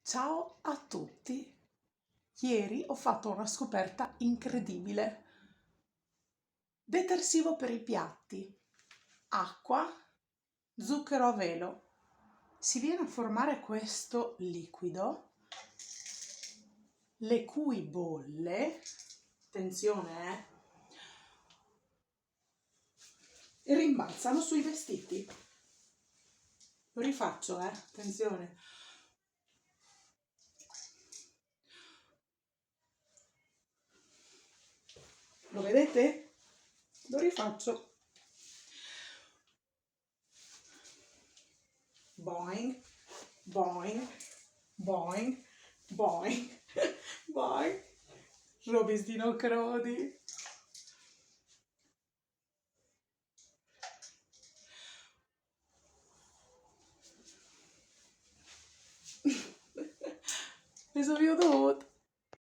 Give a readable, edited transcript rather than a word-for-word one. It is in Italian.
Ciao a tutti! Ieri ho fatto una scoperta incredibile. Detersivo per i piatti, acqua, zucchero a velo. Si viene a formare questo liquido, le cui bolle, attenzione, rimbalzano sui vestiti. Lo rifaccio, attenzione. Lo vedete? Lo rifaccio. Boing, boing, boing, boing, boing. Robestino Crodi. Penso vi ho dovuto.